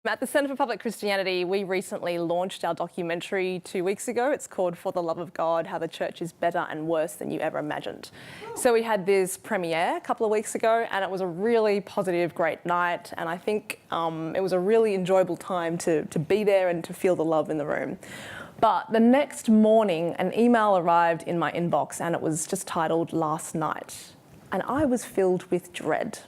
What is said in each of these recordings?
At the Centre for Public Christianity, we recently launched our documentary 2 weeks ago. It's called For the Love of God, How the Church is Better and Worse Than You Ever Imagined. So we had this premiere a couple of weeks ago and it was a really positive, great night. And I think it was a really enjoyable time to be there and to feel the love in the room. But the next morning, an email arrived in my inbox and it was just titled Last Night. And I was filled with dread.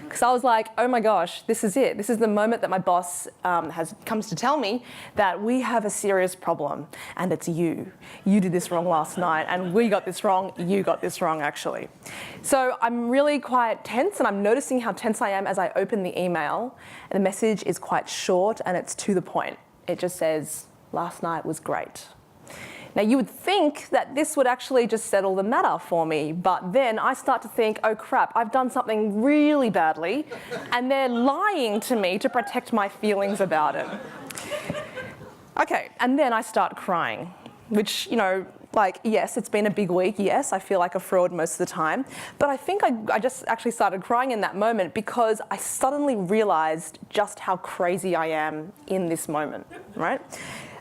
Because I was like, oh my gosh, this is it. This is the moment that my boss comes to tell me that we have a serious problem and it's you. You did this wrong last night and we got this wrong, you got this wrong actually. So I'm really quite tense and I'm noticing how tense I am as I open the email. And the message is quite short and it's to the point. It just says, last night was great. Now you would think that this would actually just settle the matter for me, but then I start to think, oh crap, I've done something really badly and they're lying to me to protect my feelings about it. Okay, and then I start crying, which, you know, like, yes, it's been a big week, yes, I feel like a fraud most of the time, but I think I just actually started crying in that moment because I suddenly realised just how crazy I am in this moment, right?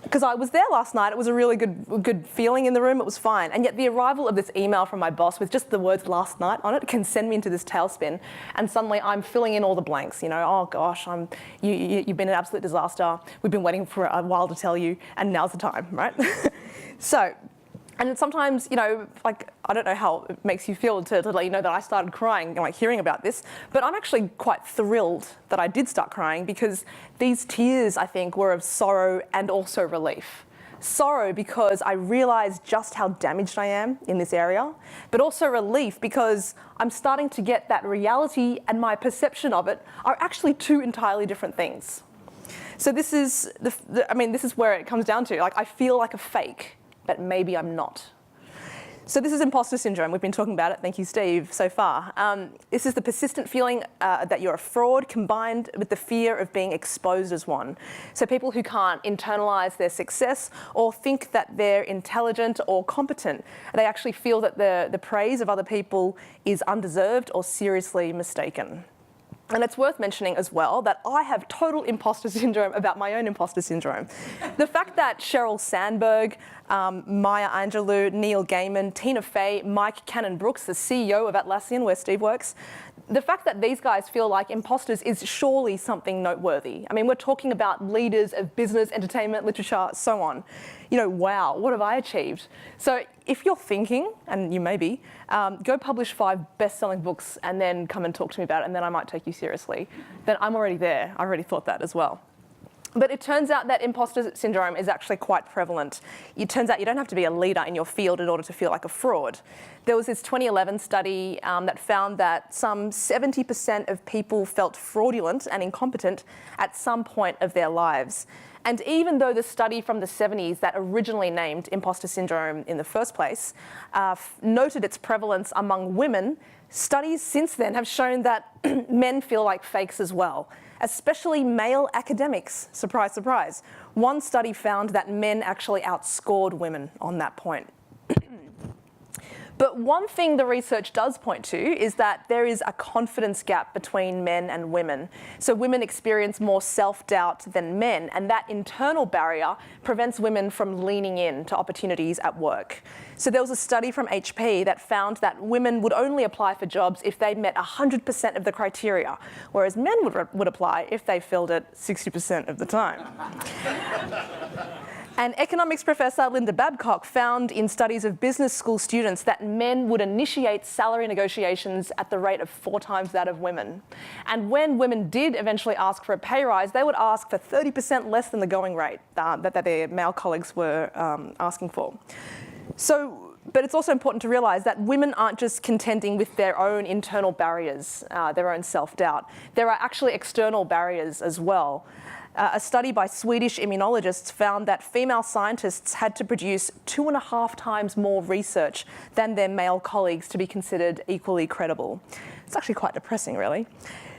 Because I was there last night, it was a really good feeling in the room, it was fine. And yet the arrival of this email from my boss with just the words last night on it can send me into this tailspin. And suddenly I'm filling in all the blanks, you know, oh gosh, you've been an absolute disaster. We've been waiting for a while to tell you, and now's the time, right? So, and sometimes, you know, like, I don't know how it makes you feel to let you know that I started crying, like, hearing about this, but I'm actually quite thrilled that I did start crying because these tears, I think, were of sorrow and also relief. Sorrow because I realised just how damaged I am in this area, but also relief because I'm starting to get that reality and my perception of it are actually two entirely different things. So this is, this is where it comes down to, like, I feel like a fake, but maybe I'm not. So this is imposter syndrome. We've been talking about it, thank you Steve, so far. This is the persistent feeling that you're a fraud combined with the fear of being exposed as one. So people who can't internalise their success or think that they're intelligent or competent, they actually feel that the praise of other people is undeserved or seriously mistaken. And it's worth mentioning as well that I have total imposter syndrome about my own imposter syndrome. The fact that Sheryl Sandberg, Maya Angelou, Neil Gaiman, Tina Fey, Mike Cannon-Brookes, the CEO of Atlassian, where Steve works, the fact that these guys feel like imposters is surely something noteworthy. I mean, we're talking about leaders of business, entertainment, literature, so on. You know, wow, what have I achieved? So if you're thinking, and you may be, go publish 5 best-selling books and then come and talk to me about it, and then I might take you seriously. Then I'm already there. I already thought that as well. But it turns out that imposter syndrome is actually quite prevalent. It turns out you don't have to be a leader in your field in order to feel like a fraud. There was this 2011 study that found that some 70% of people felt fraudulent and incompetent at some point of their lives. And even though the study from the 70s that originally named imposter syndrome in the first place noted its prevalence among women, studies since then have shown that men feel like fakes as well, especially male academics. Surprise, surprise. One study found that men actually outscored women on that point. But one thing the research does point to is that there is a confidence gap between men and women. So women experience more self-doubt than men, and that internal barrier prevents women from leaning in to opportunities at work. So there was a study from HP that found that women would only apply for jobs if they met 100% of the criteria, whereas men would apply if they filled it 60% of the time. And economics professor Linda Babcock found in studies of business school students that men would initiate salary negotiations at the rate of 4 times that of women. And when women did eventually ask for a pay rise, they would ask for 30% less than the going rate that their male colleagues were asking for. So, but it's also important to realise that women aren't just contending with their own internal barriers, their own self-doubt. There are actually external barriers as well. A study by Swedish immunologists found that female scientists had to produce 2.5 times more research than their male colleagues to be considered equally credible. It's actually quite depressing, really.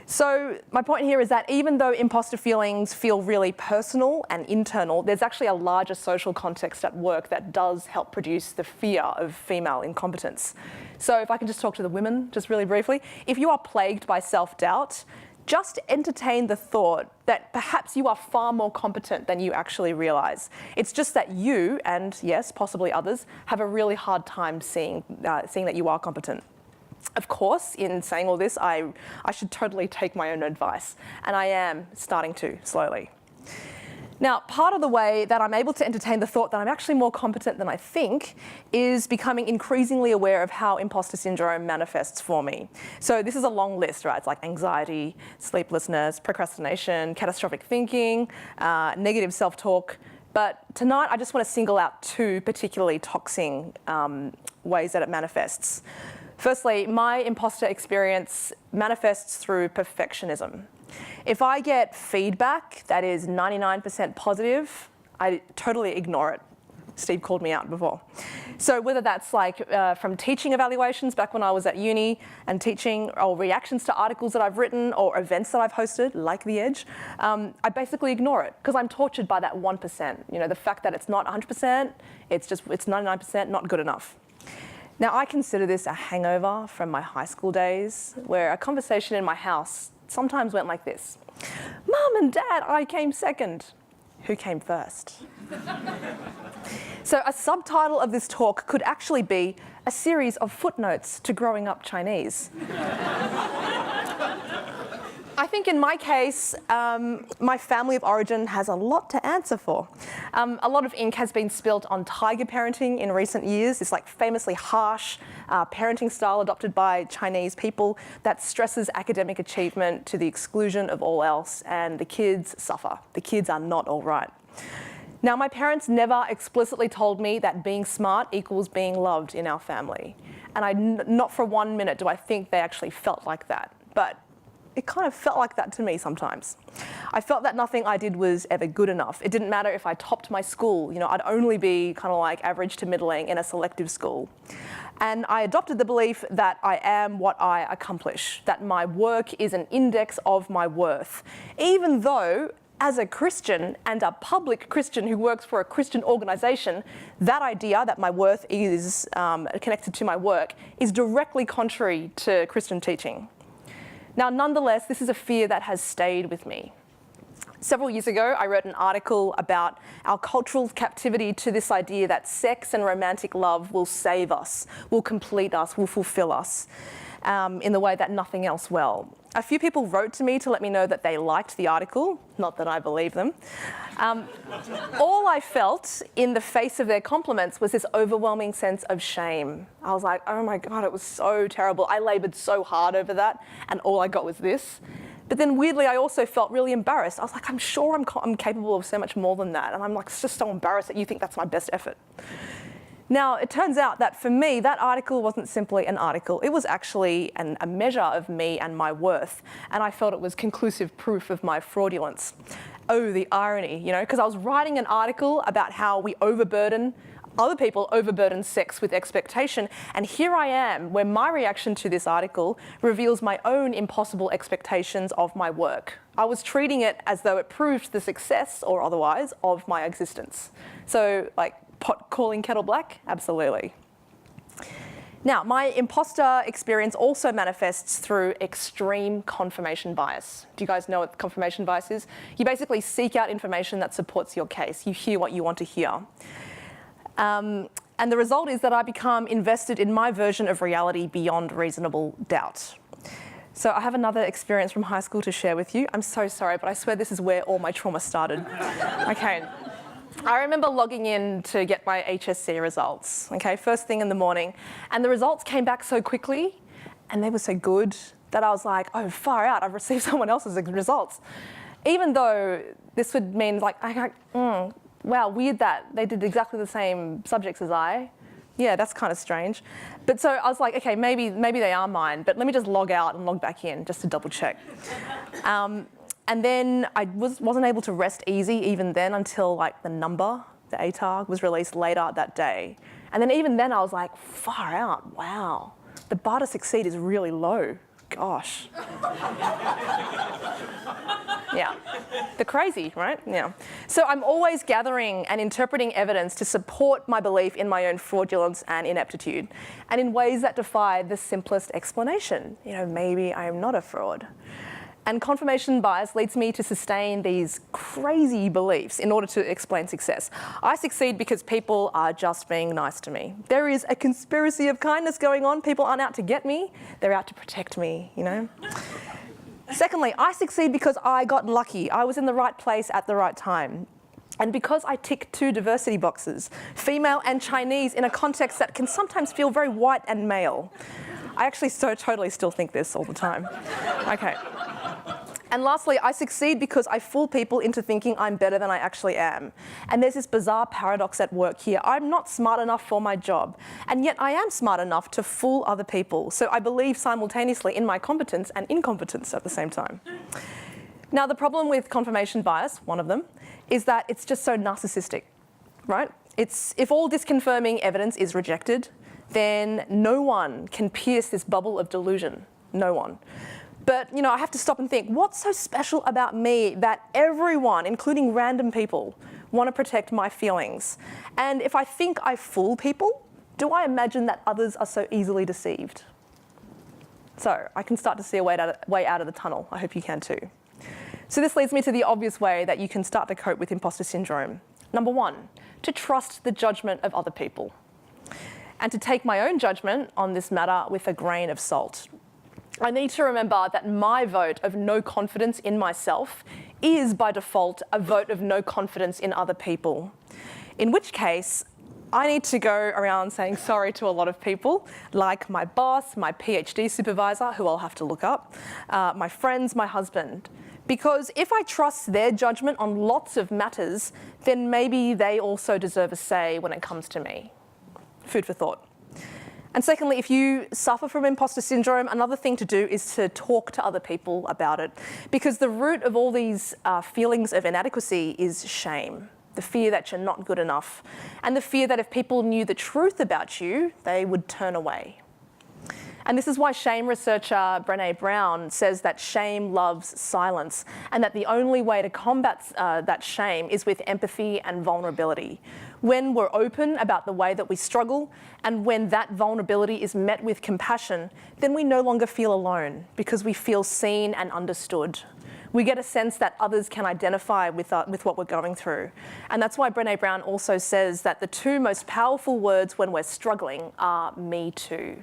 So my point here is that even though imposter feelings feel really personal and internal, there's actually a larger social context at work that does help produce the fear of female incompetence. So if I can just talk to the women just really briefly, if you are plagued by self-doubt, just entertain the thought that perhaps you are far more competent than you actually realize. It's just that you, and yes, possibly others, have a really hard time seeing that you are competent. Of course, in saying all this, I should totally take my own advice, and I am starting to, slowly. Now, part of the way that I'm able to entertain the thought that I'm actually more competent than I think is becoming increasingly aware of how imposter syndrome manifests for me. So this is a long list, right? It's like anxiety, sleeplessness, procrastination, catastrophic thinking, negative self-talk. But tonight, I just want to single out two particularly toxic ways that it manifests. Firstly, my imposter experience manifests through perfectionism. If I get feedback that is 99% positive, I totally ignore it. Steve called me out before. So whether that's like from teaching evaluations back when I was at uni and teaching, or reactions to articles that I've written or events that I've hosted, like The Edge, I basically ignore it because I'm tortured by that 1%. You know, the fact that it's not 100%, it's 99% not good enough. Now, I consider this a hangover from my high school days, where a conversation in my house sometimes went like this: Mum and Dad, I came second. Who came first? So a subtitle of this talk could actually be a series of footnotes to growing up Chinese. I think in my case, my family of origin has a lot to answer for. A lot of ink has been spilt on tiger parenting in recent years. It's like famously harsh parenting style adopted by Chinese people that stresses academic achievement to the exclusion of all else, and the kids suffer. The kids are not all right. Now, my parents never explicitly told me that being smart equals being loved in our family. And not for 1 minute do I think they actually felt like that. But it kind of felt like that to me sometimes. I felt that nothing I did was ever good enough. It didn't matter if I topped my school. You know, I'd only be kind of like average to middling in a selective school. And I adopted the belief that I am what I accomplish, that my work is an index of my worth, even though, as a Christian and a public Christian who works for a Christian organisation, that idea that my worth is connected to my work is directly contrary to Christian teaching. Now, nonetheless, this is a fear that has stayed with me. Several years ago, I wrote an article about our cultural captivity to this idea that sex and romantic love will save us, will complete us, will fulfill us in the way that nothing else will. A few people wrote to me to let me know that they liked the article, not that I believe them. All I felt in the face of their compliments was this overwhelming sense of shame. I was like, oh my God, it was so terrible. I laboured so hard over that, and all I got was this. But then weirdly, I also felt really embarrassed. I was like, I'm sure I'm capable of so much more than that. And I'm like, just so embarrassed that you think that's my best effort. Now, it turns out that for me, that article wasn't simply an article. It was actually a measure of me and my worth. And I felt it was conclusive proof of my fraudulence. Oh, the irony, you know, because I was writing an article about how other people overburden sex with expectation. And here I am, where my reaction to this article reveals my own impossible expectations of my work. I was treating it as though it proved the success, or otherwise, of my existence. So, like, pot calling kettle black? Absolutely. Now, my imposter experience also manifests through extreme confirmation bias. Do you guys know what confirmation bias is? You basically seek out information that supports your case. You hear what you want to hear. And the result is that I become invested in my version of reality beyond reasonable doubt. So I have another experience from high school to share with you. I'm so sorry, but I swear this is where all my trauma started. Okay. I remember logging in to get my HSC results, okay, first thing in the morning. And the results came back so quickly, and they were so good, that I was like, oh, far out, I've received someone else's results. Even though this would mean, like, wow, weird that they did exactly the same subjects as I. Yeah, that's kind of strange. But so I was like, okay, maybe they are mine, but let me just log out and log back in just to double check. And then I wasn't able to rest easy even then until like the ATAR was released later that day. And then even then I was like, far out, wow. The bar to succeed is really low, gosh. Yeah, the crazy, right? Yeah. So I'm always gathering and interpreting evidence to support my belief in my own fraudulence and ineptitude, and in ways that defy the simplest explanation. You know, maybe I am not a fraud. And confirmation bias leads me to sustain these crazy beliefs in order to explain success. I succeed because people are just being nice to me. There is a conspiracy of kindness going on. People aren't out to get me, they're out to protect me, you know? Secondly, I succeed because I got lucky. I was in the right place at the right time. And because I tick 2 diversity boxes, female and Chinese, in a context that can sometimes feel very white and male. I actually totally still think this all the time. Okay. And lastly, I succeed because I fool people into thinking I'm better than I actually am. And there's this bizarre paradox at work here. I'm not smart enough for my job, and yet I am smart enough to fool other people. So I believe simultaneously in my competence and incompetence at the same time. Now, the problem with confirmation bias, one of them, is that it's just so narcissistic, right? If all disconfirming evidence is rejected, then no one can pierce this bubble of delusion. No one. But, you know, I have to stop and think, what's so special about me that everyone, including random people, want to protect my feelings? And if I think I fool people, do I imagine that others are so easily deceived? So I can start to see a way out of the tunnel. I hope you can too. So this leads me to the obvious way that you can start to cope with imposter syndrome. Number 1, to trust the judgment of other people. And to take my own judgment on this matter with a grain of salt. I need to remember that my vote of no confidence in myself is by default a vote of no confidence in other people. In which case, I need to go around saying sorry to a lot of people, like my boss, my PhD supervisor, who I'll have to look up, my friends, my husband. Because if I trust their judgment on lots of matters, then maybe they also deserve a say when it comes to me. Food for thought. And secondly, if you suffer from imposter syndrome, another thing to do is to talk to other people about it. Because the root of all these feelings of inadequacy is shame. The fear that you're not good enough. And the fear that if people knew the truth about you, they would turn away. And this is why shame researcher Brené Brown says that shame loves silence, and that the only way to combat that shame is with empathy and vulnerability. When we're open about the way that we struggle, and when that vulnerability is met with compassion, then we no longer feel alone because we feel seen and understood. We get a sense that others can identify with what we're going through. And that's why Brené Brown also says that the 2 most powerful words when we're struggling are "me too."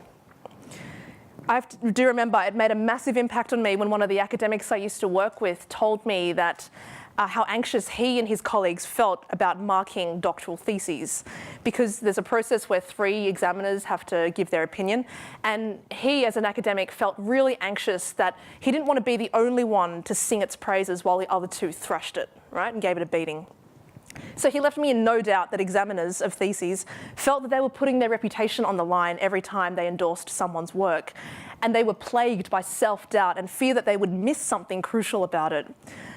I do remember it made a massive impact on me when one of the academics I used to work with told me that how anxious he and his colleagues felt about marking doctoral theses, because there's a process where 3 examiners have to give their opinion, and he as an academic felt really anxious that he didn't want to be the only one to sing its praises while the other 2 thrashed it, right, and gave it a beating. So he left me in no doubt that examiners of theses felt that they were putting their reputation on the line every time they endorsed someone's work, and they were plagued by self-doubt and fear that they would miss something crucial about it.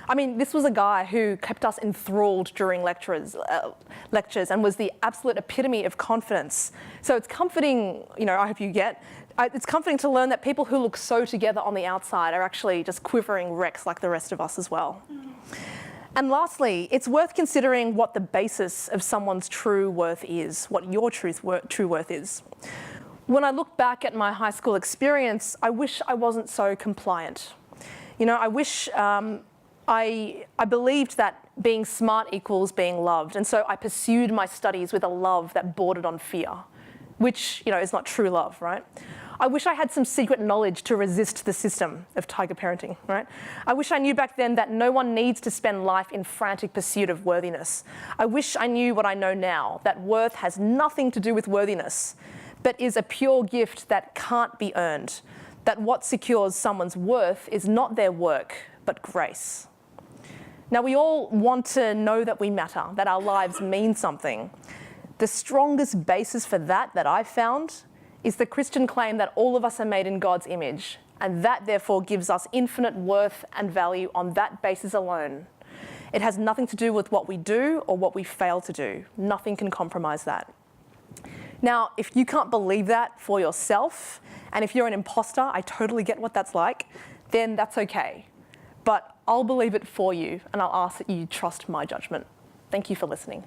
I mean, this was a guy who kept us enthralled during lectures and was the absolute epitome of confidence. So it's comforting, you know, I hope you get, it's comforting to learn that people who look so together on the outside are actually just quivering wrecks like the rest of us as well. And lastly, it's worth considering what the basis of someone's true worth is, what your true worth is. When I look back at my high school experience, I wish I wasn't so compliant. You know, I wish I believed that being smart equals being loved, and so I pursued my studies with a love that bordered on fear, which, you know, is not true love, right? I wish I had some secret knowledge to resist the system of tiger parenting, right? I wish I knew back then that no one needs to spend life in frantic pursuit of worthiness. I wish I knew what I know now, that worth has nothing to do with worthiness, but is a pure gift that can't be earned, that what secures someone's worth is not their work, but grace. Now, we all want to know that we matter, that our lives mean something. The strongest basis for that I've found is the Christian claim that all of us are made in God's image, and that therefore gives us infinite worth and value on that basis alone. It has nothing to do with what we do or what we fail to do. Nothing can compromise that. Now, if you can't believe that for yourself, and if you're an imposter, I totally get what that's like, then that's okay. But I'll believe it for you, and I'll ask that you trust my judgment. Thank you for listening.